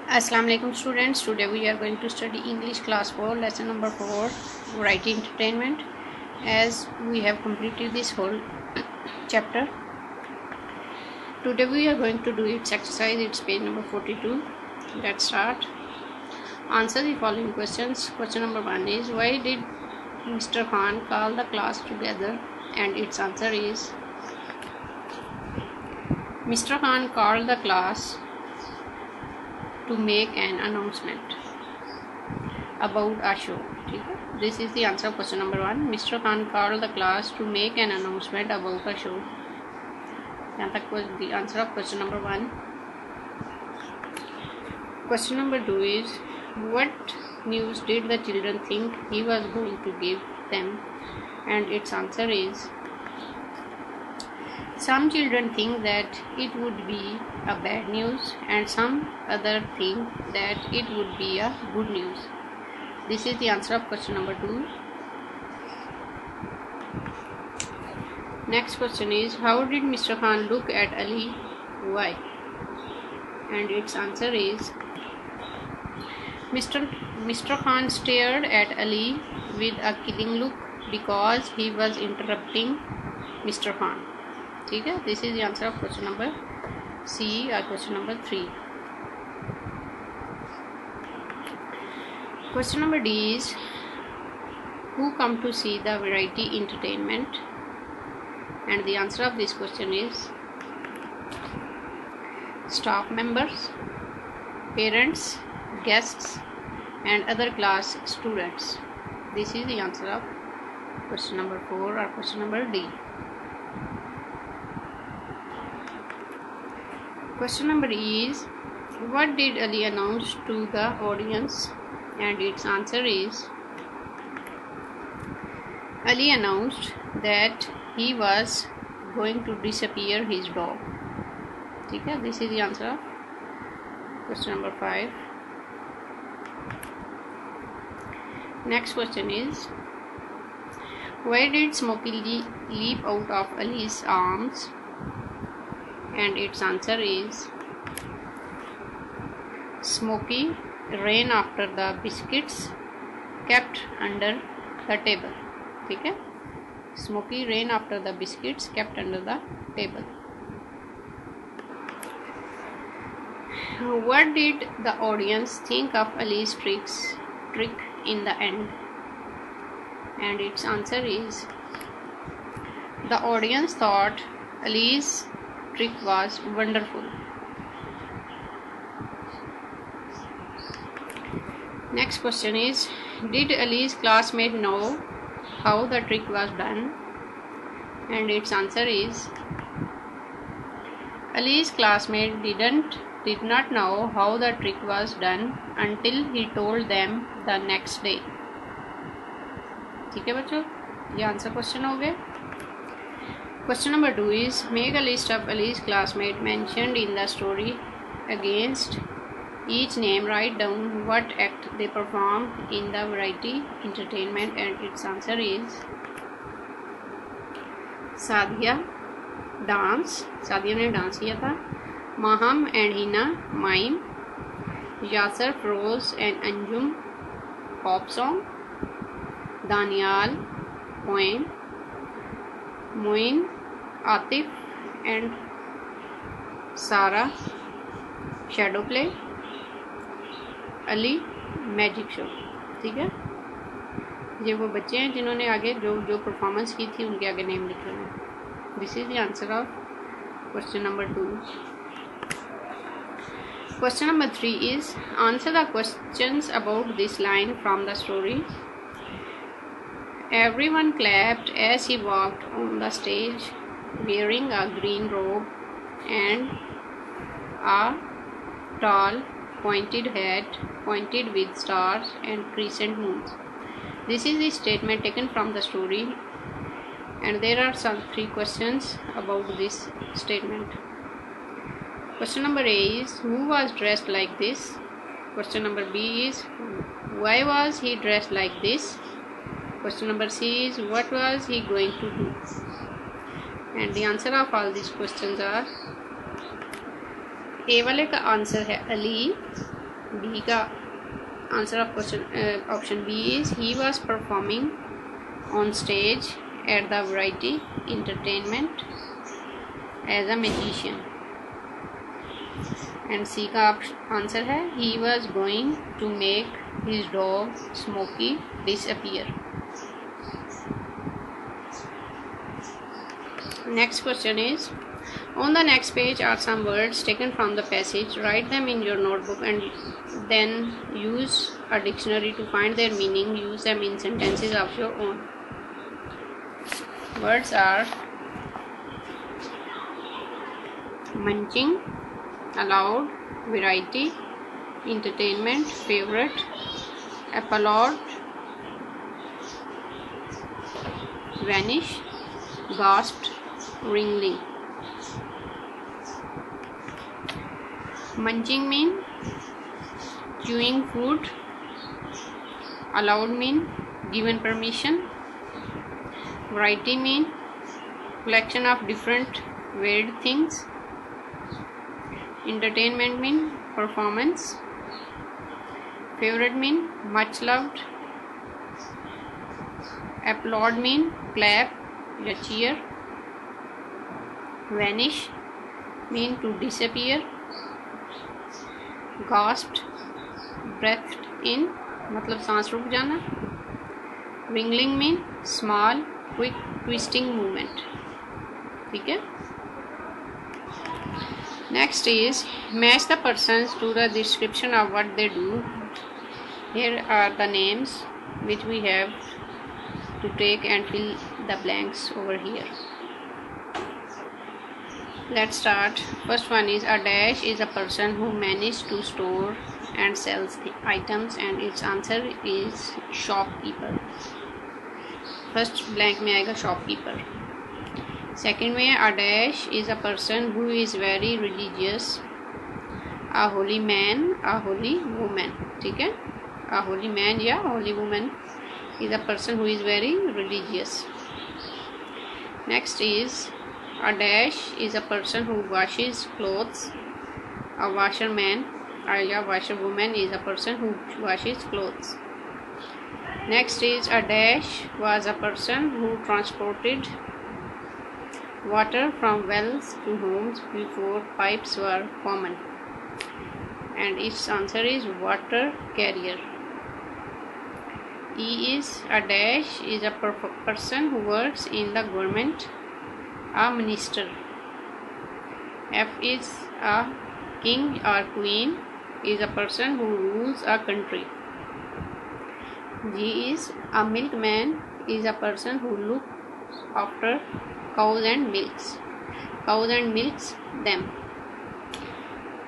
Assalamu alaikum students. Today we are going to study English class 4 lesson number 4 variety entertainment. As we have completed this whole chapter, today we are going to do its exercise. It's page number 42. Let's start. Answer the following questions. Question number 1 is, why did Mr. Khan call the class together? And its answer is, Mr. Khan called the class to make an announcement about a show. This is the answer of question number 1. Mr. Khan called the class to make an announcement about a show. That was the answer of question number 1. Question number 2 is, what news did the children think he was going to give them? And its answer is, some children think that it would be a bad news and some other think that it would be a good news. This is the answer of question number 2. Next question is, how did Mr. Khan look at Ali? Why? And its answer is, Mr. Khan stared at Ali with a killing look because he was interrupting Mr. Khan. This is the answer of question number C or question number 3. Question number D is, who come to see the variety entertainment? And the answer of this question is, staff members, parents, guests and other class students. This is the answer of question number 4 or question number D. Question number E is, what did Ali announce to the audience? And its answer is, Ali announced that he was going to disappear his dog. This is the answer of question number 5. Next question is, why did Smokey leap out of Ali's arms? And its answer is, Smokey ran after the biscuits kept under the table. Smokey ran after the biscuits kept under the table. What did the audience think of Ali's trick in the end? And its answer is, the audience thought Ali's trick was wonderful. Next question is, did Ali's classmate know how the trick was done? And its answer is, Ali's classmate did not know how the trick was done until he told them the next day. ठीक है बच्चों, ये answer question हो गए. Question number 2 is, make a list of Ali's classmates mentioned in the story. Against each name, write down what act they performed in the variety entertainment. And its answer is, Sadia ने dance किया था. Maham and Hina mime. Yasser, Feroz and Anjum pop song. Danial poem. Moin, Atif and Sara shadow play. Ali magic show. ठीक है, ये वो बच्चे हैं जिन्होंने आगे जो परफॉर्मेंस की थी उनके आगे नेम लिखे हैं. This is the answer of question number 2. Question number 3 is, answer the questions about this line from the story. Everyone clapped as he walked on the stage wearing a green robe and a tall pointed hat pointed with stars and crescent moons. This is the statement taken from the story, and there are some 3 questions about this statement. Question number A is, who was dressed like this? Question number B is, why was he dressed like this? Question number C is, what was he going to do? And the answer of all these questions are, A वाले का answer है Ali, B का answer of question option B is he was performing on stage at the variety entertainment as a magician. And C का answer है he was going to make his dog Smokey disappear. Next question is, on the next page are some words taken from the passage. Write them in your notebook and then use a dictionary to find their meaning. Use them in sentences of your own. Words are munching, allowed, variety, entertainment, favorite, applaud, vanish, gasped, ringling. Munching mean chewing food. Allowed mean given permission. Variety mean collection of different weird things. Entertainment mean performance. Favorite mean much loved. Applaud mean clap या cheer. Vanish mean to disappear. Gasped breathed in मतलब सांस रुक जाना. Ringling mean small quick twisting movement. ठीक है. Next is match the persons to the description of what they do. Here are the names which we have to take and fill the blanks over here. Let's start. First one is a dash is a person who managed to store and sells the items, and its answer is shopkeeper. First blank में आएगा shopkeeper. Second में a dash is a person who is very religious. A holy man, a holy woman. ठीक है. A holy man या holy woman is a person who is very religious. Next is a dash is a person who washes clothes. A washerman या washerwoman is a person who washes clothes. Next is a dash was a person who transported water from wells to homes before pipes were common. And its answer is water carrier. E is a dash is a person who works in the government. A minister. F is a king or queen is a person who rules a country. G is a milkman is a person who looks after cows and milks them.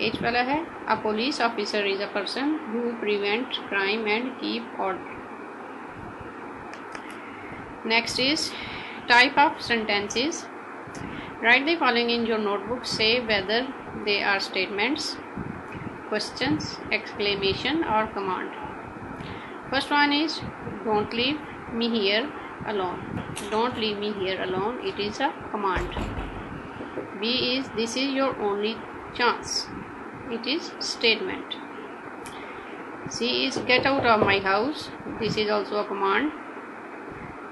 H वाला है a police officer is a person who prevent crime and keep order. Next is type of sentences. Write the following in your notebook. Say whether they are statements, questions, exclamation or command. First one is don't leave me here alone. Don't leave me here alone. It is a command. B is this is your only chance. It is statement. C is get out of my house. This is also a command.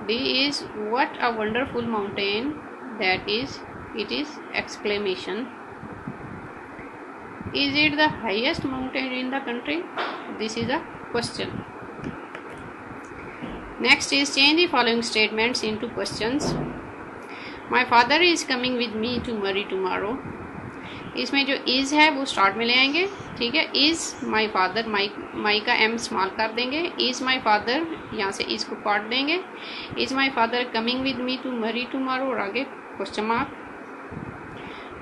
D is what a wonderful mountain that is. It is exclamation. Is it the highest mountain in the country? This is a question. Next is change the following statements into questions. My father is coming with me to Murray tomorrow. इसमें जो is है वो start में ले आएंगे. ठीक है. is my father, my का m स्मॉल कर देंगे. is my father यहाँ से is को काट देंगे. is my father coming with me to Murray tomorrow और आगे question mark.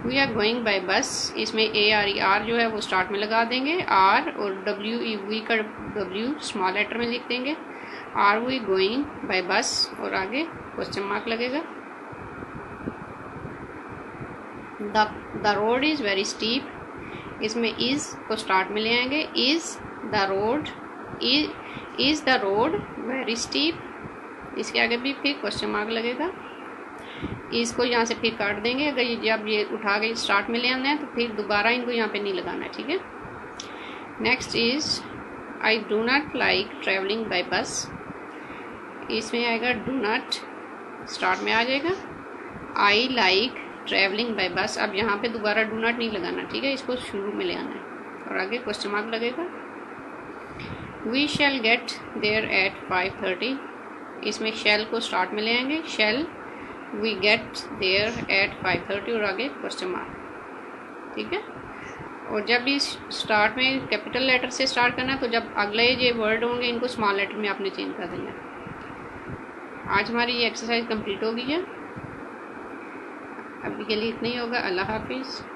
We are going by bus. इसमें ए आर ई आर जो है वो स्टार्ट में लगा देंगे. आर और डब्ल्यू ई वी का डब्ल्यू स्मॉल लेटर में लिख देंगे. आर वी गोइंग बाय बस और आगे क्वेश्चन मार्क लगेगा. The road is very steep. इसमें इज़ को स्टार्ट में ले आएंगे. Is the road very steep. इसके आगे भी फिर क्वेश्चन मार्क लगेगा. इसको यहाँ से फिर काट देंगे. अगर जब ये उठा के स्टार्ट में ले आना है तो फिर दोबारा इनको यहाँ पे नहीं लगाना है. ठीक है. Next is I do not like travelling by bus. इसमें आएगा डू नॉट, स्टार्ट में आ जाएगा। I like travelling by bus. अब यहाँ पे दोबारा डू नॉट नहीं लगाना, ठीक है, इसको शुरू में ले आना है और आगे क्वेश्चन मार्क लगेगा। We shall get there at 5:30। इसमें शैल को स्टार्ट में ले आएंगे, shall we get there at 5:30 और आगे क्वेश्चन मार्क, ठीक है। और जब भी स्टार्ट में कैपिटल लेटर से स्टार्ट करना है तो जब अगले ये वर्ड होंगे इनको स्मॉल लेटर में आपने चेंज कर देना है। आज हमारी ये एक्सरसाइज कंप्लीट हो गई है। अभी के लिए इतना ही होगा। अल्लाह हाफिज़।